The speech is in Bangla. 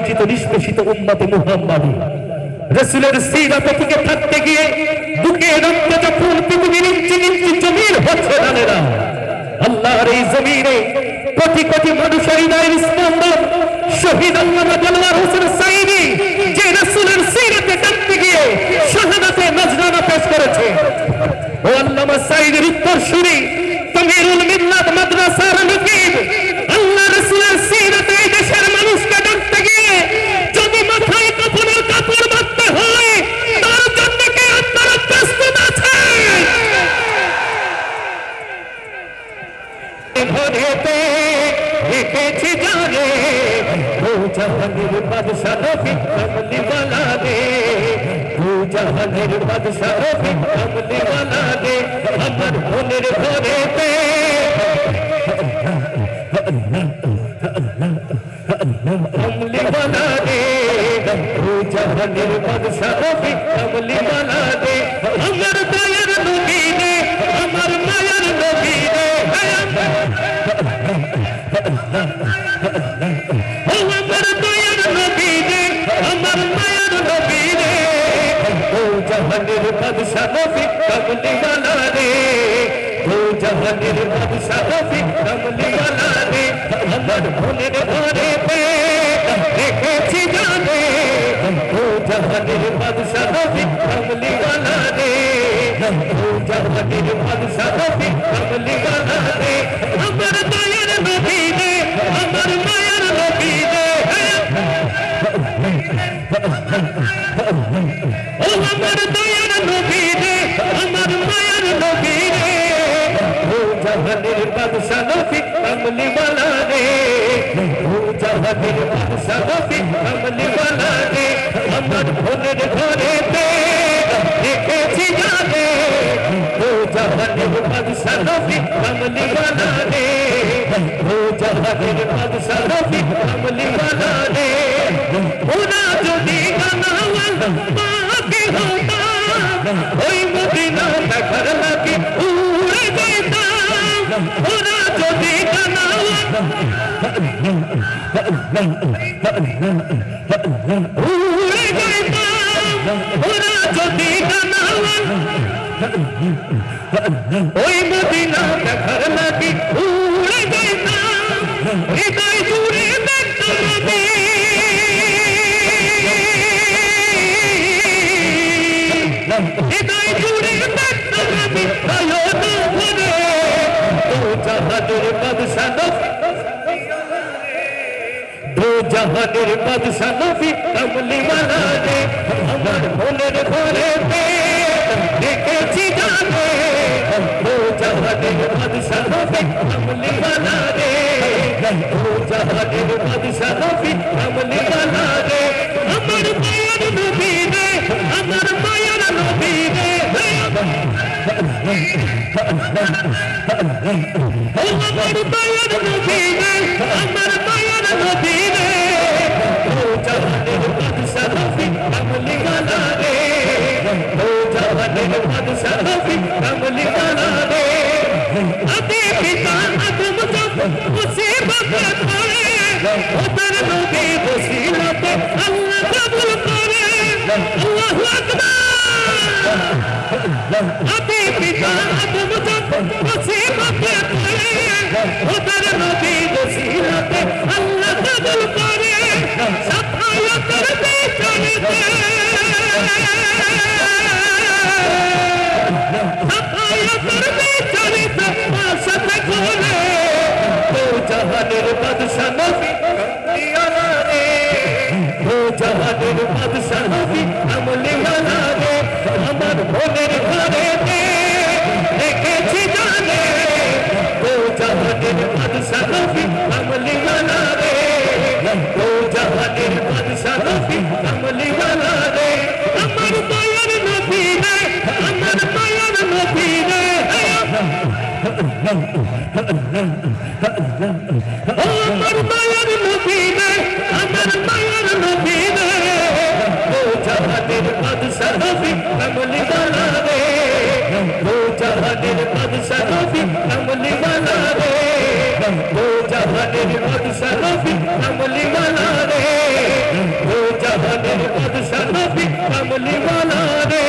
নিষ্পেষিত উম্মতে মুহাম্মাদী রাসূলের সিরাতে টিকে থাকতে গিয়ে বুকে রক্ত যখন পৃথিবীর ইঞ্চি ইঞ্চি জমির হচ্ছে জানেরা আল্লাহর এই জমিনে কোটি কোটি মানুষের হৃদয়ের স্পন্দন শহীদ আল্লামা দেলোয়ার হোসেন সাঈদী যে রাসূলের সিরাতে থাকতে গিয়ে শাহাদাতে নজরানা পেশ করেছে ও আল্লামা সাঈদীর উত্তরসূরি তামিরুল মিল্লাত মাদ্রাসার মুকিব আল্লাহ রাসূলের সিরাতে এই দেশের মানুষকে ডাকতে গিয়ে যদি মাথায় কাপড়ের কাপড় বাঁধতে হয় তার জন্য কি আপনারা প্রস্তুত আছেন? ঘরেতে দেখেছি জানে ও জাহানের বাদশা নবী কামলিওয়ালা রে ও জাহানের বাদশা নবী কামলিওয়ালা রে আমার মনের ঘরেতে কামলিওয়ালা রে ও জাহানের বাদশা নবী কামলিওয়ালা রে আমার দয়ার নবী রে আমার মায়ার নবী রে ও আমার দয়ার নবী রে আমার মায়ার নবী রে ও জাহানের বাদশা নবী কামলিওয়ালা রে ও জাহানের বাদশা নবী কামলিওয়ালা রে আমার মনের ঘরেতে দেখেছি জানে ও জাহানের বাদশা নবী কামলিওয়ালা রে ও জাহানের বাদশা নবী কামলিওয়ালা রে আমার দয়ার নবী রে আমার মায়ার নবী রে ও আমার দয়ার নবী রে আমার মায়ার নবী রে ও জাহানের বাদশা নবী কামলিওয়ালা রে ও জাহানের বাদশা নবী কামলিওয়ালা রে আমার মনের ঘরেতে দেখেছি জানে ও জাহানের বাদশা নবী কামলিওয়ালা রে ও জাহানের বাদশা নবী কামলিওয়ালা রে ওরা যদি গানাওয়ালা বাকি হতাম ওই মদিনা দেখার লাগি উড়ে যেতাম ওরা যদি গানাওয়ালা উড়ে যেতাম ওরা যদি গানাওয়ালা ওই মদিনা দেখার লাগি উড়ে যেতাম হৃদয় জুড়ে দেখতাম নবী হৃদয় জুড়ে দেখতাম নবী আলো তো ভরে ও জাহানের বাদশা নবী দো জাহানের বাদশা নবী কামলিওয়ালা রে আমার মনের ঘরেতে দেখেছি জানে ও জাহানের বাদশা নবী কামলিওয়ালা রে ও জাহানের বাদশা নবী কামলিওয়ালা রে আমার মায়ার নবী রে আমার মায়ার নবী রে ও আমার মায়ার নবী রে আমার মায়ার নবী রে ও জাহানের বাদশা নবী কামলিওয়ালা রে ও জাহানের বাদশা নবী কামলিওয়ালা রে আদি পিতা আদম জব মুসিবত পড়ে ওদের নবী ওসিলাতে আল্লাহ কবুল করে আল্লাহু আকবার আদি পিতা আদম জব মুসিবত পড়ে ওদের নবী ওসিলাতে আল্লাহ কবুল করে সাফায়াতের বিচারিতে সাফায়াতের বিচারিতে সাথে করে ও জাহানের বাদশা নবী কামলিওয়ালা রে ও জাহানের বাদশা নবী কামলিওয়ালা রে আমার মনের ঘরেতে দেখেছি জানে ও জাহানের বাদশা নবী কামলিওয়ালা রে ও জাহানের বাদশা নবী কামলিওয়ালা রে আমার দয়ার নবী রে আমার মায়ার নবী রে আমার মায়ার নবী রে আমার মায়ার নবী রে ও জাহানের বাদশা নবী কামলিওয়ালা রে ও জাহানের বাদশা নবী কামলিওয়ালা রে ও জাহানের বাদশা নবী কামলিওয়ালা রে কামলিওয়ালা রে